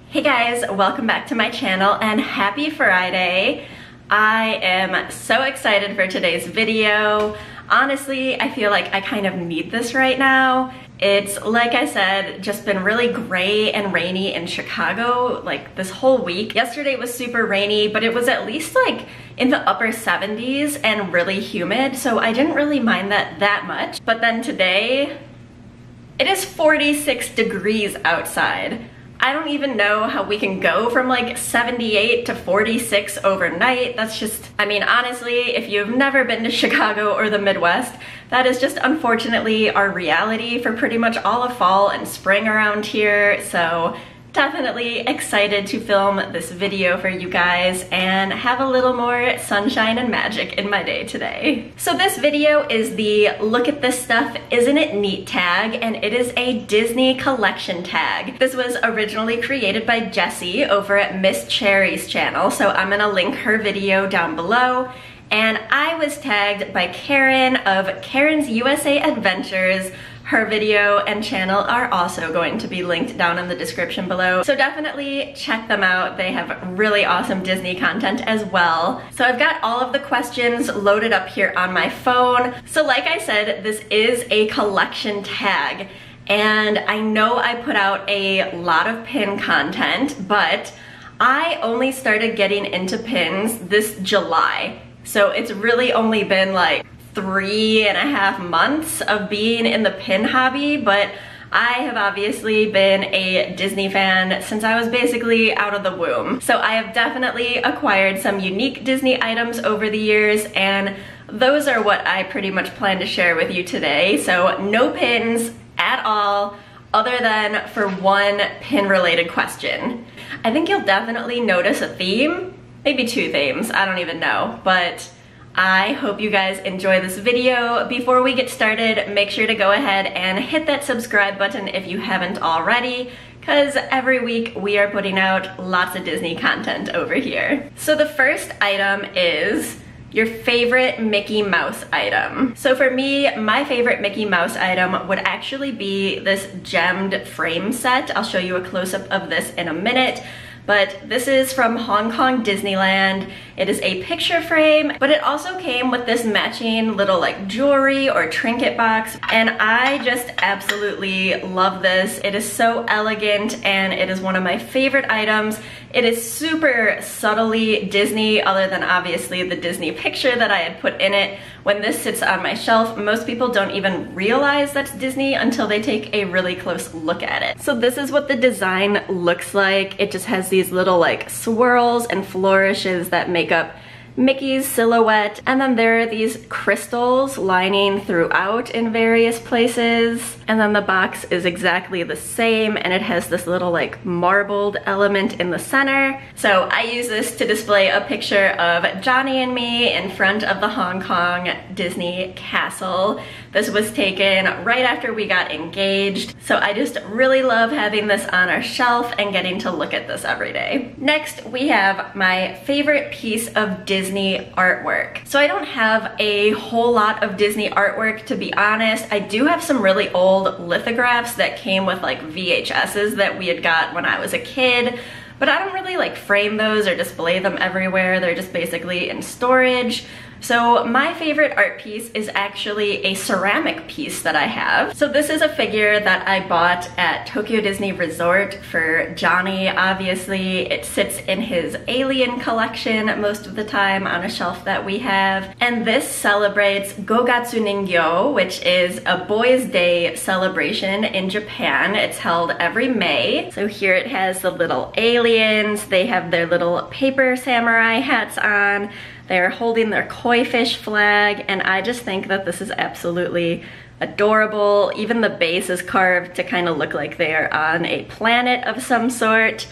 Hey guys, welcome back to my channel and happy Friday. I am so excited for today's video. Honestly, I feel like I kind of need this right now. It's, like I said, just been really gray and rainy in Chicago like this whole week. Yesterday was super rainy, but it was at least like in the upper 70s and really humid, so I didn't really mind that much. But then today, it is 46 degrees outside. I don't even know how we can go from like 78 to 46 overnight. That's just, I mean, honestly, if you've never been to Chicago or the Midwest, that is just unfortunately our reality for pretty much all of fall and spring around here. So definitely excited to film this video for you guys and have a little more sunshine and magic in my day today. So this video is the look at this stuff, isn't it neat tag, and it is a Disney collection tag. This was originally created by Jessie over at Miss Cherry's channel, so I'm gonna link her video down below. And I was tagged by Karen of Karen's USA Adventures. Her video and channel are also going to be linked down in the description below, so definitely check them out. They have really awesome Disney content as well. So I've got all of the questions loaded up here on my phone. So like I said, this is a collection tag, and I know I put out a lot of pin content, but I only started getting into pins this July. So it's really only been like 3.5 months of being in the pin hobby, but I have obviously been a Disney fan since I was basically out of the womb. So I have definitely acquired some unique Disney items over the years, and those are what I pretty much plan to share with you today. So no pins at all, other than for one pin related question. I think you'll definitely notice a theme, maybe two themes, I don't even know, but I hope you guys enjoy this video. Before we get started, make sure to go ahead and hit that subscribe button if you haven't already, because every week we are putting out lots of Disney content over here. So the first item is your favorite Mickey Mouse item. So for me, my favorite Mickey Mouse item would actually be this gemmed frame set. I'll show you a close-up of this in a minute. But this is from Hong Kong Disneyland. It is a picture frame, but it also came with this matching little like jewelry or trinket box, and I just absolutely love this. It is so elegant and it is one of my favorite items. It is super subtly Disney, other than obviously the Disney picture that I had put in it. When this sits on my shelf, most people don't even realize that's Disney until they take a really close look at it. So this is what the design looks like. It just has these little like swirls and flourishes that make up Mickey's silhouette, and then there are these crystals lining throughout in various places, and then the box is exactly the same, and it has this little like marbled element in the center. So I use this to display a picture of Johnny and me in front of the Hong Kong Disney castle. This was taken right after we got engaged, so I just really love having this on our shelf and getting to look at this every day. Next, we have my favorite piece of Disney artwork. So I don't have a whole lot of Disney artwork, to be honest. I do have some really old lithographs that came with like VHSs that we had got when I was a kid, but I don't really like frame those or display them everywhere. They're just basically in storage. So my favorite art piece is actually a ceramic piece that I have. So this is a figure that I bought at Tokyo Disney Resort for Johnny. Obviously, it sits in his alien collection most of the time on a shelf that we have. And this celebrates Gogatsu Ningyo, which is a Boys' Day celebration in Japan. It's held every May. So here it has the little aliens. They have their little paper samurai hats on. They're holding their koi fish flag, and I just think that this is absolutely adorable. Even the base is carved to kind of look like they are on a planet of some sort.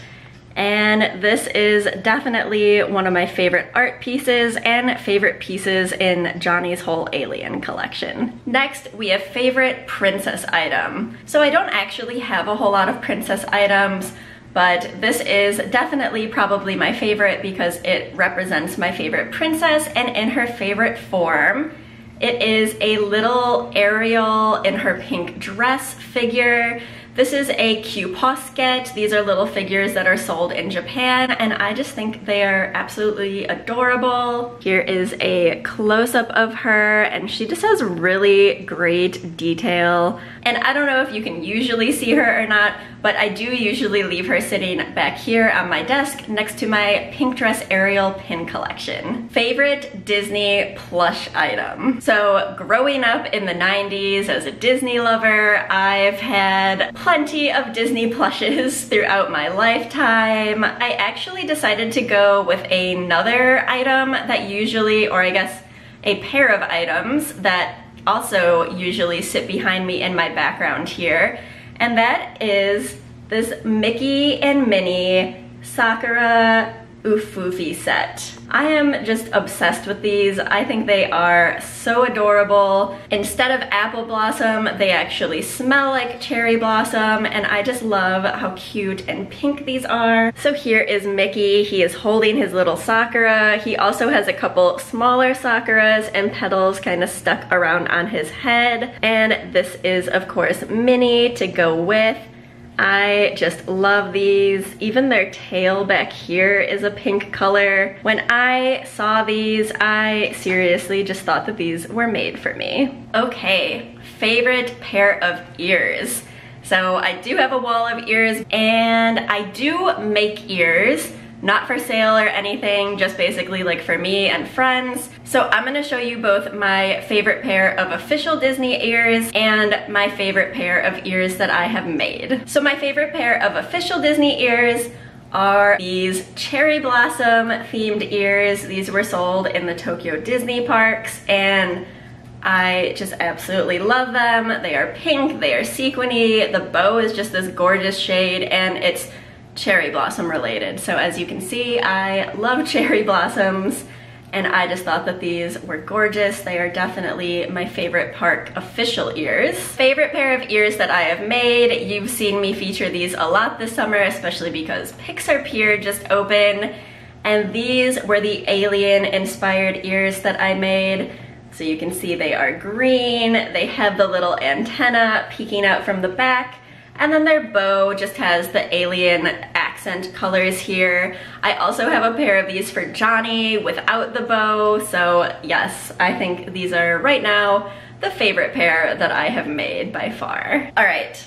And this is definitely one of my favorite art pieces and favorite pieces in Johnny's whole alien collection. Next, we have favorite princess item. So I don't actually have a whole lot of princess items, but this is definitely probably my favorite because it represents my favorite princess and in her favorite form. It is a little Ariel in her pink dress figure This is a Kyuposket. These are little figures that are sold in Japan, and I just think they are absolutely adorable. Here is a close-up of her, and she just has really great detail. And I don't know if you can usually see her or not, but I do usually leave her sitting back here on my desk next to my pink dress Ariel pin collection. Favorite Disney plush item. So growing up in the 90s as a Disney lover, I've had plenty of Disney plushes throughout my lifetime. I actually decided to go with another item that usually, or I guess a pair of items that also usually sit behind me in my background here, and that is this Mickey and Minnie Sakura Ufufi set. I am just obsessed with these. I think they are so adorable. Instead of apple blossom, they actually smell like cherry blossom, and I just love how cute and pink these are. So here is Mickey. He is holding his little sakura. He also has a couple smaller sakuras and petals kind of stuck around on his head. And this is, of course, Minnie to go with. I just love these. Even their tail back here is a pink color. When I saw these, I seriously just thought that these were made for me. Okay, favorite pair of ears. So I do have a wall of ears, and I do make ears. Not for sale or anything, just basically like for me and friends. So I'm gonna show you both my favorite pair of official Disney ears and my favorite pair of ears that I have made. So my favorite pair of official Disney ears are these cherry blossom themed ears. These were sold in the Tokyo Disney parks, and I just absolutely love them. They are pink, they are sequiny, the bow is just this gorgeous shade, and it's cherry blossom related. So as you can see, I love cherry blossoms, and I just thought that these were gorgeous. They are definitely my favorite park official ears. Favorite pair of ears that I have made. You've seen me feature these a lot this summer, especially because Pixar Pier just opened, and these were the alien inspired ears that I made. So you can see they are green. They have the little antenna peeking out from the back, and then their bow just has the alien accent colors here. I also have a pair of these for Johnny without the bow. So yes, I think these are right now the favorite pair that I have made by far. All right,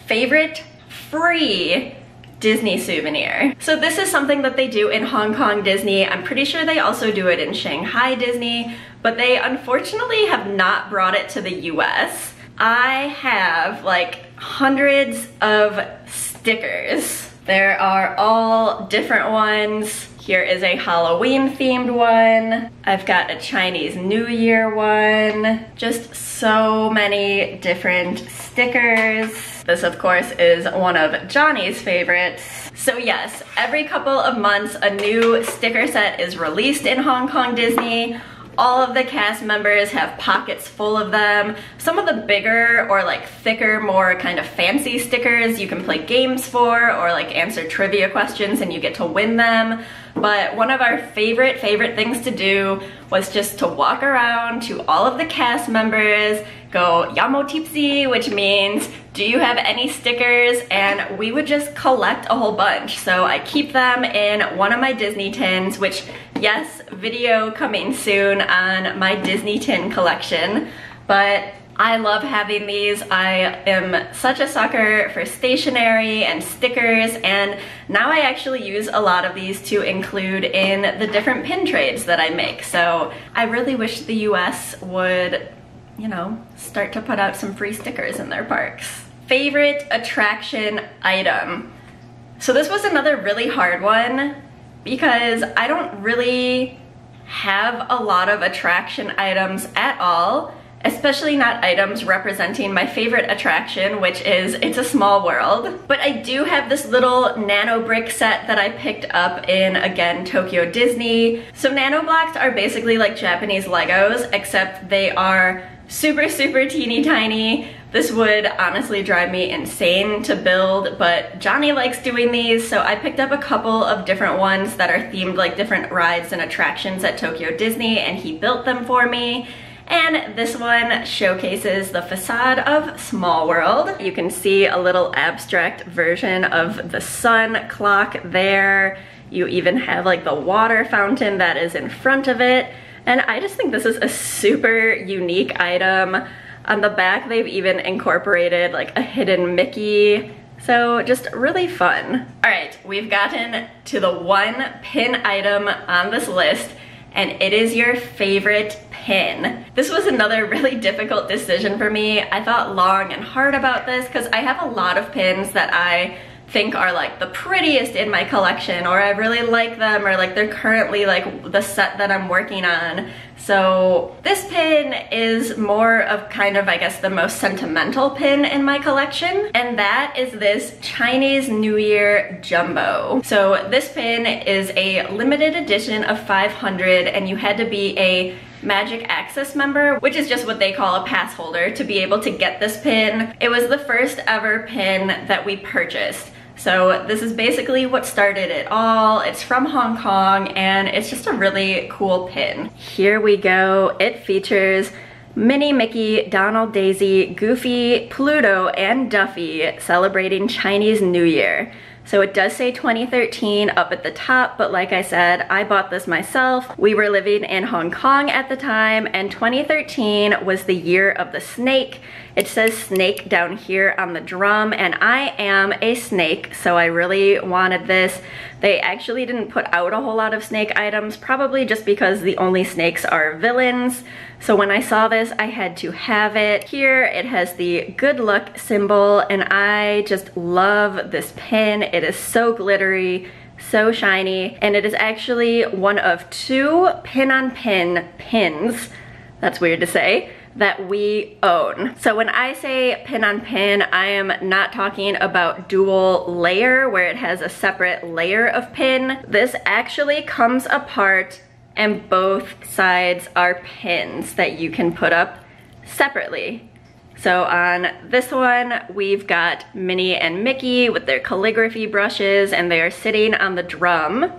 favorite free Disney souvenir. So this is something that they do in Hong Kong Disney. I'm pretty sure they also do it in Shanghai Disney, but they unfortunately have not brought it to the US. I have like hundreds of stickers. There are all different ones. Here is a Halloween themed one. I've got a Chinese New Year one. Just so many different stickers. This of course is one of Johnny's favorites. So yes, every couple of months a new sticker set is released in Hong Kong Disney. All of the cast members have pockets full of them. Some of the bigger or like thicker, more kind of fancy stickers you can play games for, or like answer trivia questions and you get to win them. But one of our favorite things to do was just to walk around to all of the cast members, go Yamo Tipsy, which means do you have any stickers? And we would just collect a whole bunch. So I keep them in one of my Disney tins, which yes, video coming soon on my Disney tin collection. But I love having these. I am such a sucker for stationery and stickers, and now I actually use a lot of these to include in the different pin trades that I make. So I really wish the US would, you know, start to put out some free stickers in their parks. Favorite attraction item. So this was another really hard one because I don't really have a lot of attraction items at all, especially not items representing my favorite attraction, which is It's a Small World. But I do have this little nano brick set that I picked up in, again, Tokyo Disney. So nano blocks are basically like Japanese Legos, except they are super teeny tiny. This would honestly drive me insane to build, but Johnny likes doing these, so I picked up a couple of different ones that are themed like different rides and attractions at Tokyo Disney, and he built them for me. And this one showcases the facade of Small World. You can see a little abstract version of the sun clock there. You even have like the water fountain that is in front of it. And I just think this is a super unique item. On the back, they've even incorporated like a hidden Mickey. So just really fun. All right, we've gotten to the one pin item on this list, and it is your favorite pin. This was another really difficult decision for me. I thought long and hard about this because I have a lot of pins that I think are like the prettiest in my collection, or I really like them, or like they're currently like the set that I'm working on. So this pin is more of kind of, I guess, the most sentimental pin in my collection, and that is this Chinese New Year Jumbo. So this pin is a limited edition of 500, and you had to be a Magic Access member, which is just what they call a pass holder, to be able to get this pin. It was the first ever pin that we purchased. So this is basically what started it all. It's from Hong Kong, and it's just a really cool pin. Here we go. It features Minnie, Mickey, Donald, Daisy, Goofy, Pluto, and Duffy celebrating Chinese New Year. So it does say 2013 up at the top, but like I said, I bought this myself. We were living in Hong Kong at the time, and 2013 was the year of the snake. It says snake down here on the drum, and I am a snake, so I really wanted this. They actually didn't put out a whole lot of snake items, probably just because the only snakes are villains. So when I saw this, I had to have it. Here it has the good luck symbol, and I just love this pin. It is so glittery, so shiny, and it is actually one of 2 pin-on-pin pins, that's weird to say, that we own. So when I say pin on pin, I am not talking about dual layer where it has a separate layer of pin. This actually comes apart, and both sides are pins that you can put up separately. So on this one, we've got Minnie and Mickey with their calligraphy brushes, and they are sitting on the drum.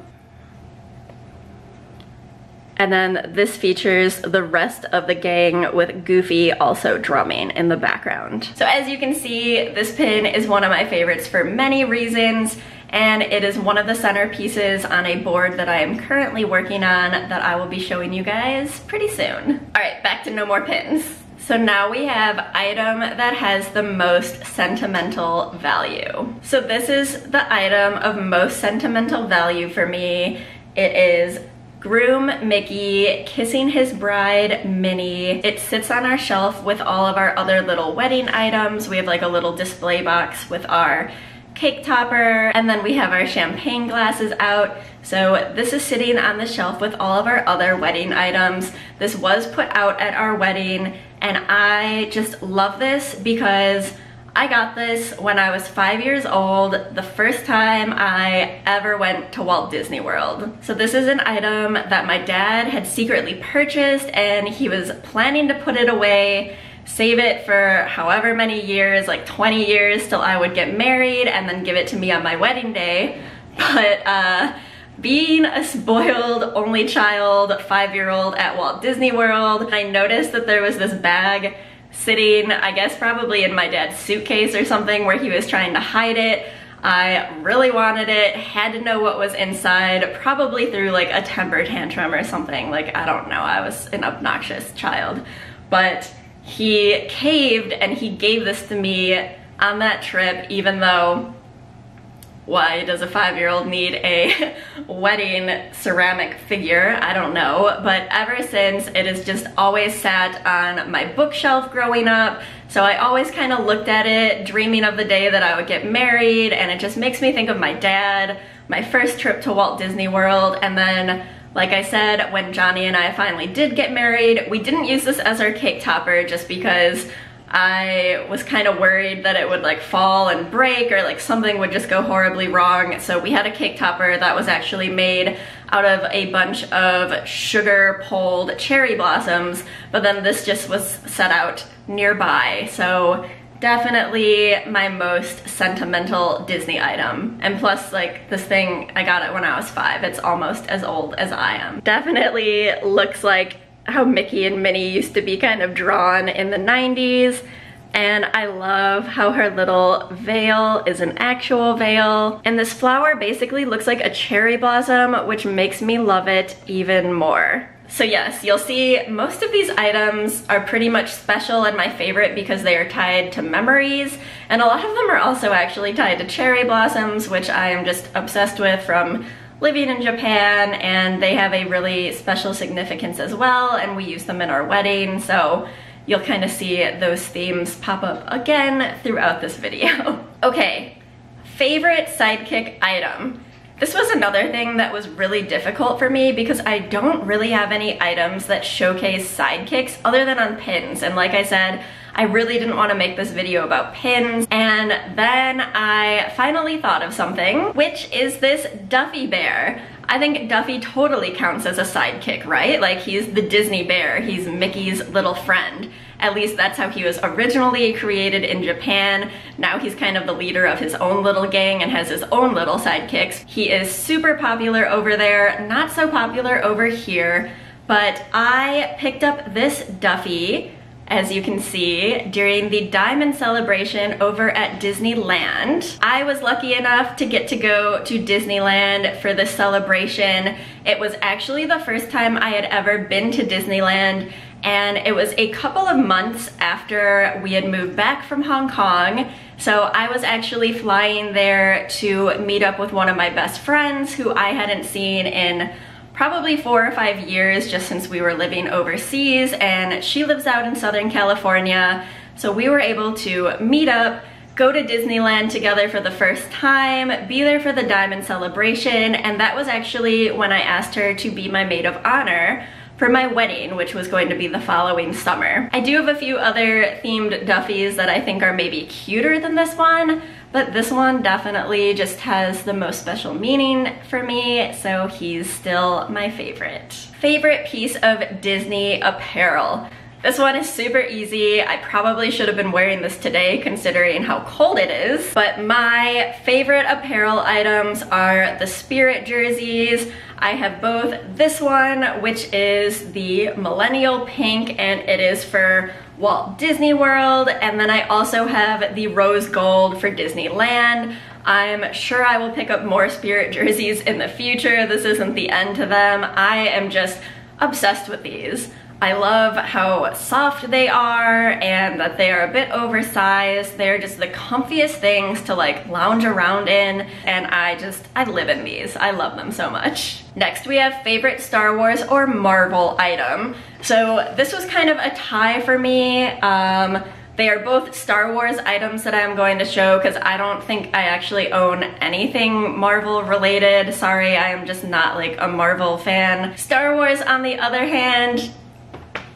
And then this features the rest of the gang with Goofy also drumming in the background. So as you can see, this pin is one of my favorites for many reasons, and it is one of the centerpieces on a board that I am currently working on that I will be showing you guys pretty soon. All right, back to no more pins. So now we have item that has the most sentimental value. So this is the item of most sentimental value for me. It is Groom Mickey kissing his bride Minnie. It sits on our shelf with all of our other little wedding items. We have like a little display box with our cake topper, and then we have our champagne glasses out. So this is sitting on the shelf with all of our other wedding items. This was put out at our wedding, and I just love this because I got this when I was 5 years old, the first time I ever went to Walt Disney World. So this is an item that my dad had secretly purchased, and he was planning to put it away, save it for however many years, like 20 years till I would get married, and then give it to me on my wedding day. But being a spoiled only child, 5-year-old at Walt Disney World, I noticed that there was this bag sitting, I guess probably in my dad's suitcase or something, where he was trying to hide it. I really wanted it, had to know what was inside, probably through like a temper tantrum or something. Like, I don't know, I was an obnoxious child. But he caved and he gave this to me on that trip, even though, why does a 5-year-old need a wedding ceramic figure? I don't know, but ever since, it has just always sat on my bookshelf growing up. So I always kind of looked at it, dreaming of the day that I would get married, and it just makes me think of my dad, my first trip to Walt Disney World, and then, like I said, when Johnny and I finally did get married, we didn't use this as our cake topper just because I was kind of worried that it would like fall and break, or like something would just go horribly wrong. So we had a cake topper that was actually made out of a bunch of sugar pulled cherry blossoms, but then this just was set out nearby. So definitely my most sentimental Disney item. And plus, like, this thing, I got it when I was 5. It's almost as old as I am. Definitely looks like how Mickey and Minnie used to be kind of drawn in the 90s. And I love how her little veil is an actual veil. And this flower basically looks like a cherry blossom, which makes me love it even more. So yes, you'll see most of these items are pretty much special and my favorite because they are tied to memories. And a lot of them are also actually tied to cherry blossoms, which I am just obsessed with from living in Japan, and they have a really special significance as well, and we use them in our wedding. So you'll kind of see those themes pop up again throughout this video. Okay, favorite Sidekick item. This was another thing that was really difficult for me because I don't really have any items that showcase sidekicks other than on pins. And like I said, I really didn't want to make this video about pins. And then I finally thought of something, which is this Duffy bear. I think Duffy totally counts as a sidekick, right? Like, he's the Disney bear, he's Mickey's little friend. At least that's how he was originally created in Japan. Now he's kind of the leader of his own little gang and has his own little sidekicks. He is super popular over there, not so popular over here, but I picked up this Duffy, as you can see, during the Diamond Celebration over at Disneyland. I was lucky enough to get to go to Disneyland for this celebration. It was actually the first time I had ever been to Disneyland, and it was a couple of months after we had moved back from Hong Kong. So I was actually flying there to meet up with one of my best friends who I hadn't seen in probably 4 or 5 years, just since we were living overseas, and she lives out in Southern California. So we were able to meet up, go to Disneyland together for the first time, be there for the Diamond Celebration, and that was actually when I asked her to be my maid of honor for my wedding, which was going to be the following summer. I do have a few other themed Duffys that I think are maybe cuter than this one, but this one definitely just has the most special meaning for me, so he's still my favorite. Favorite piece of Disney apparel. This one is super easy. I probably should have been wearing this today considering how cold it is, but my favorite apparel items are the Spirit jerseys. I have both this one, which is the Millennial Pink, and it is for Walt Disney World, and then I also have the Rose Gold for Disneyland. I'm sure I will pick up more Spirit jerseys in the future. This isn't the end to them. I am just obsessed with these. I love how soft they are and that they are a bit oversized. They're just the comfiest things to like lounge around in, and I live in these. I love them so much. Next we have favorite Star Wars or Marvel item. So this was kind of a tie for me. They are both Star Wars items that I'm going to show because I don't think I actually own anything Marvel related. Sorry, I am just not like a Marvel fan. Star Wars, on the other hand,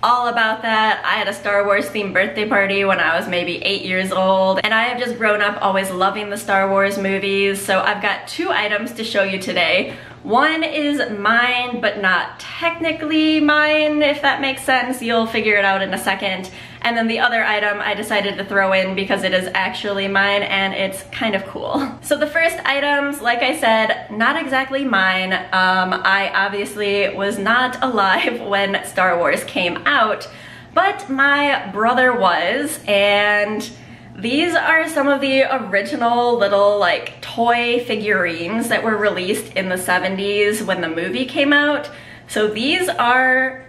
all about that. I had a Star Wars themed birthday party when I was maybe 8 years old, and I have just grown up always loving the Star Wars movies. So I've got 2 items to show you today. One is mine, but not technically mine, if that makes sense. You'll figure it out in a second. And then the other item I decided to throw in because it is actually mine and it's kind of cool. So the first items, like I said, not exactly mine. I obviously was not alive when Star Wars came out, but my brother was, and these are some of the original little like toy figurines that were released in the 70s when the movie came out. So these are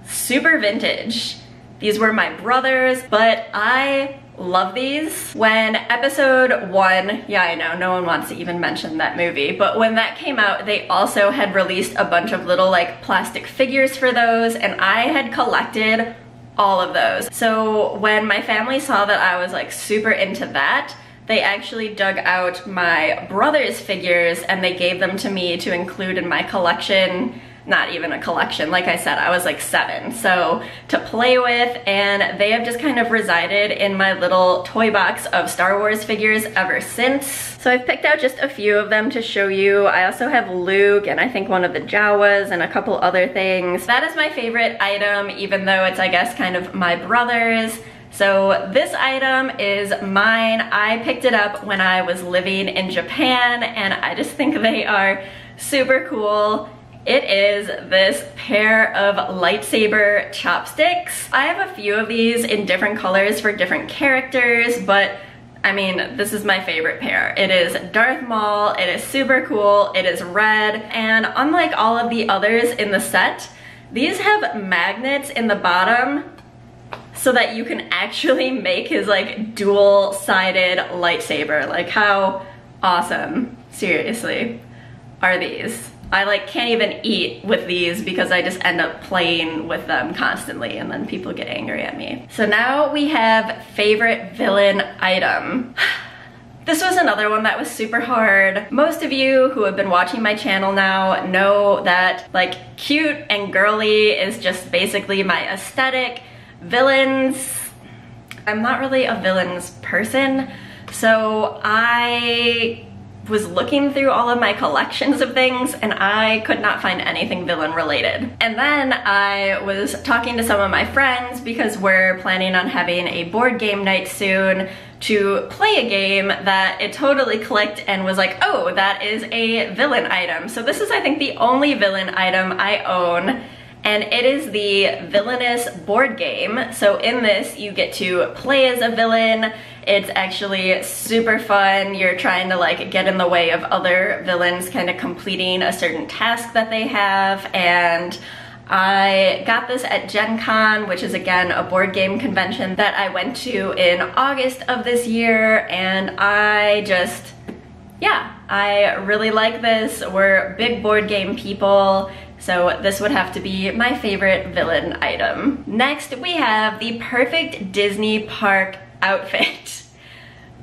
super vintage. These were my brother's, but I love these. When episode 1, yeah, I know, no one wants to even mention that movie, but when that came out, they also had released a bunch of little like plastic figures for those, and I had collected all of those. So when my family saw that I was like super into that, they actually dug out my brother's figures and they gave them to me to include in my collection. Not even a collection, like I said, I was like 7, so to play with, and they have just kind of resided in my little toy box of Star Wars figures ever since. So I've picked out just a few of them to show you. I also have Luke and I think one of the Jawas and a couple other things. That is my favorite item, even though it's, I guess, kind of my brother's. So this item is mine. I picked it up when I was living in Japan, and I just think they are super cool. It is this pair of lightsaber chopsticks. I have a few of these in different colors for different characters, but I mean, this is my favorite pair. It is Darth Maul, it is super cool, it is red, and unlike all of the others in the set, these have magnets in the bottom so that you can actually make his like dual-sided lightsaber. Like, how awesome, seriously, are these? I like can't even eat with these because I just end up playing with them constantly and then people get angry at me. So now we have favorite villain item. This was another one that was super hard. Most of you who have been watching my channel now know that like cute and girly is just basically my aesthetic. Villains, I'm not really a villains person, so I was looking through all of my collections of things and I could not find anything villain related. And then I was talking to some of my friends because we're planning on having a board game night soon to play a game that it totally clicked and was like, oh, that is a villain item. So this is, I think, the only villain item I own, and it is the Villainous board game. So in this, you get to play as a villain. It's actually super fun. You're trying to like get in the way of other villains kind of completing a certain task that they have. And I got this at Gen Con, which is again a board game convention that I went to in August of this year. And I just, yeah, I really like this. We're big board game people, so this would have to be my favorite villain item. Next, we have the perfect Disney park outfit.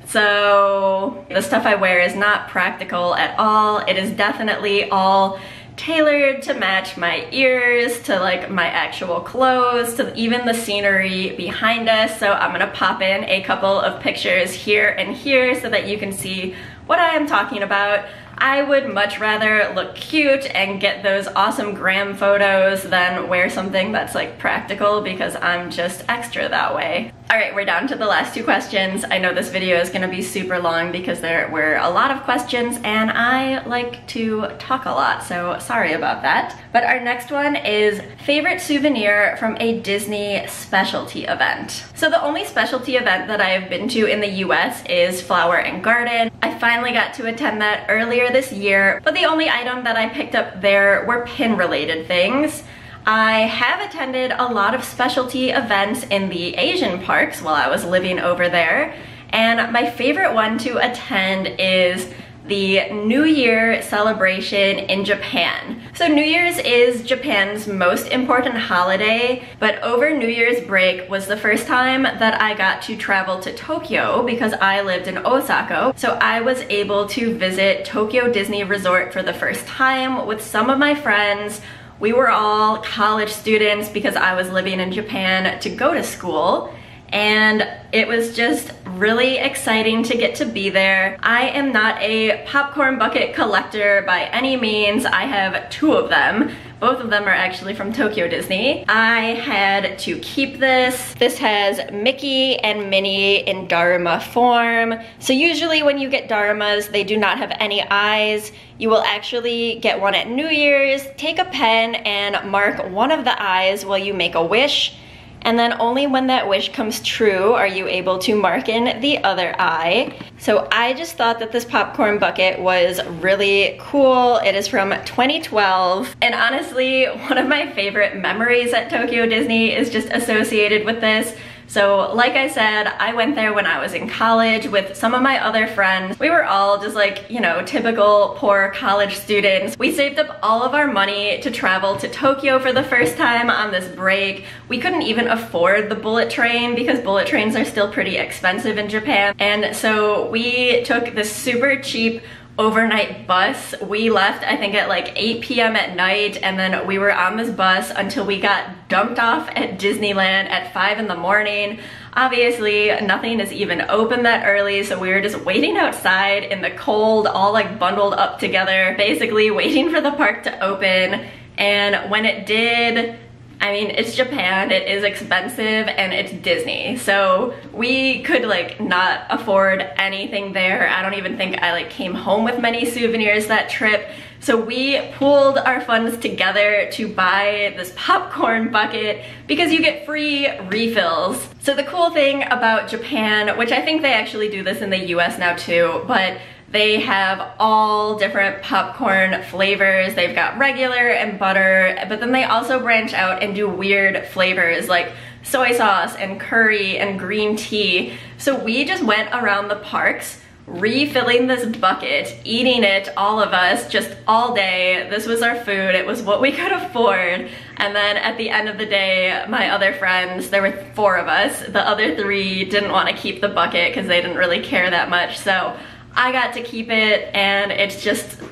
So the stuff I wear is not practical at all. It is definitely all tailored to match my ears, to like my actual clothes, to even the scenery behind us. So I'm gonna pop in a couple of pictures here and here so that you can see what I am talking about. I would much rather look cute and get those awesome gram photos than wear something that's like practical, because I'm just extra that way. All right, we're down to the last two questions. I know this video is gonna be super long because there were a lot of questions and I like to talk a lot, so sorry about that. But our next one is favorite souvenir from a Disney specialty event. So the only specialty event that I have been to in the US is Flower and Garden. I finally got to attend that earlier this year, but the only item that I picked up there were pin related things. I have attended a lot of specialty events in the Asian parks while I was living over there, and my favorite one to attend is the New Year celebration in Japan. So New Year's is Japan's most important holiday, but over New Year's break was the first time that I got to travel to Tokyo because I lived in Osaka. So I was able to visit Tokyo Disney Resort for the first time with some of my friends. We were all college students because I was living in Japan to go to school. And it was just really exciting to get to be there. I am not a popcorn bucket collector by any means. I have two of them. Both of them are actually from Tokyo Disney. I had to keep this. This has Mickey and Minnie in Dharma form. So usually when you get Dharmas, they do not have any eyes. You will actually get one at New Year's. Take a pen and mark one of the eyes while you make a wish. And then only when that wish comes true are you able to mark in the other eye. So I just thought that this popcorn bucket was really cool. It is from 2012. And honestly, one of my favorite memories at Tokyo Disney is just associated with this. So like I said, I went there when I was in college with some of my other friends. We were all just like, you know, typical poor college students. We saved up all of our money to travel to Tokyo for the first time on this break. We couldn't even afford the bullet train because bullet trains are still pretty expensive in Japan. And so we took this super cheap overnight bus. We left, I think, at like 8 p.m. at night, and then we were on this bus until we got dumped off at Disneyland at 5 in the morning. Obviously, nothing is even open that early, so we were just waiting outside in the cold, all like bundled up together, basically waiting for the park to open. And when it did, I mean, it's Japan, it is expensive, and it's Disney. So we could like not afford anything there. I don't even think I like came home with many souvenirs that trip. So we pooled our funds together to buy this popcorn bucket because you get free refills. So the cool thing about Japan, which I think they actually do this in the US now too, but they have all different popcorn flavors. They've got regular and butter, but then they also branch out and do weird flavors like soy sauce and curry and green tea. So we just went around the parks refilling this bucket, eating it, all of us, just all day. This was our food. It was what we could afford. And then at the end of the day, my other friends, there were 4 of us, the other 3 didn't want to keep the bucket because they didn't really care that much. So I got to keep it, and it's just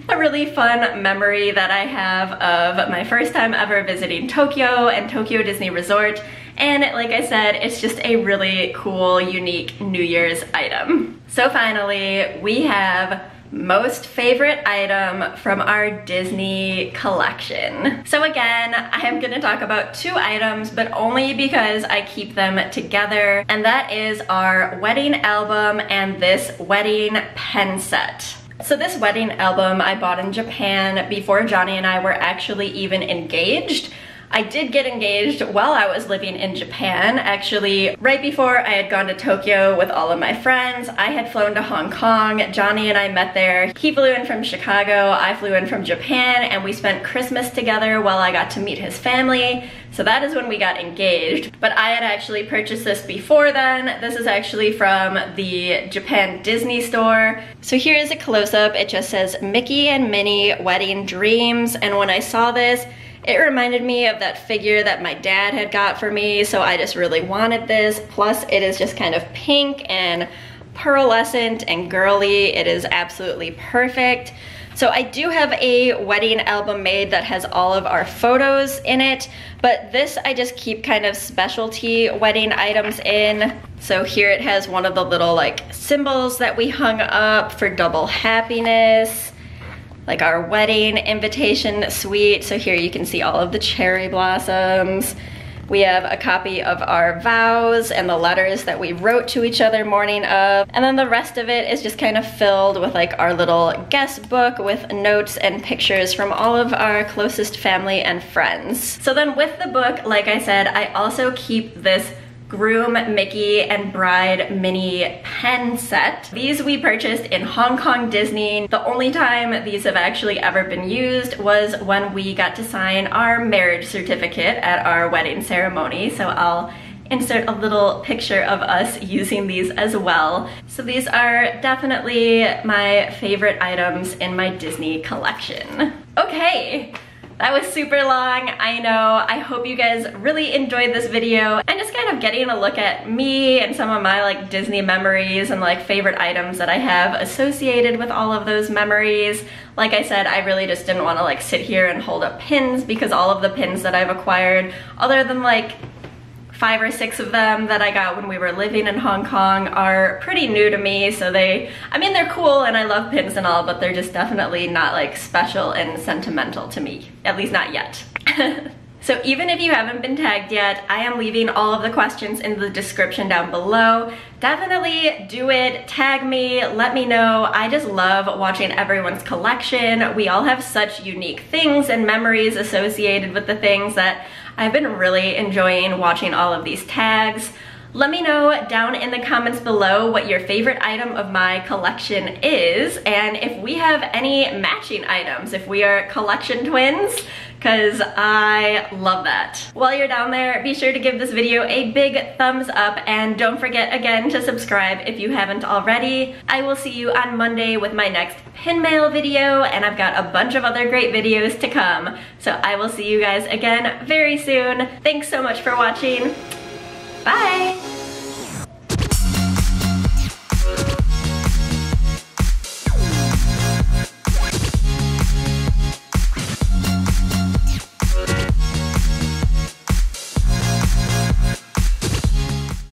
a really fun memory that I have of my first time ever visiting Tokyo and Tokyo Disney Resort. And like I said, it's just a really cool, unique New Year's item. So finally, we have most favorite item from our Disney collection. So again, I am gonna talk about 2 items, but only because I keep them together, and that is our wedding album and this wedding pen set. So this wedding album I bought in Japan before Johnny and I were actually even engaged. I did get engaged while I was living in Japan. Actually, right before I had gone to Tokyo with all of my friends, I had flown to Hong Kong. Johnny and I met there. He flew in from Chicago, I flew in from Japan, and we spent Christmas together while I got to meet his family. So that is when we got engaged. But I had actually purchased this before then. This is actually from the Japan Disney store. So here is a close-up. It just says Mickey and Minnie Wedding Dreams. And when I saw this, it reminded me of that figure that my dad had got for me, so I just really wanted this. Plus, it is just kind of pink and pearlescent and girly. It is absolutely perfect. So I do have a wedding album made that has all of our photos in it, but this I just keep kind of specialty wedding items in. So here it has one of the little like symbols that we hung up for double happiness, like our wedding invitation suite. So here you can see all of the cherry blossoms. We have a copy of our vows and the letters that we wrote to each other morning of. And then the rest of it is just kind of filled with like our little guest book with notes and pictures from all of our closest family and friends. So then with the book, like I said, I also keep this Groom Mickey and Bride Minnie pen set. These we purchased in Hong Kong Disney. The only time these have actually ever been used was when we got to sign our marriage certificate at our wedding ceremony. So I'll insert a little picture of us using these as well. So these are definitely my favorite items in my Disney collection. Okay. That was super long, I know. I hope you guys really enjoyed this video and just kind of getting a look at me and some of my like Disney memories and like favorite items that I have associated with all of those memories. Like I said, I really just didn't want to like sit here and hold up pins because all of the pins that I've acquired, other than like 5 or 6 of them that I got when we were living in Hong Kong, are pretty new to me. So I mean, they're cool and I love pins and all, but they're just definitely not like special and sentimental to me, at least not yet. So even if you haven't been tagged yet, I am leaving all of the questions in the description down below. Definitely do it, tag me, let me know. I just love watching everyone's collection. We all have such unique things and memories associated with the things that I've been really enjoying watching all of these tags. Let me know down in the comments below what your favorite item of my collection is, and if we have any matching items, if we are collection twins, because I love that. While you're down there, be sure to give this video a big thumbs up, and don't forget again to subscribe if you haven't already. I will see you on Monday with my next pin mail video, and I've got a bunch of other great videos to come. So I will see you guys again very soon. Thanks so much for watching. Bye!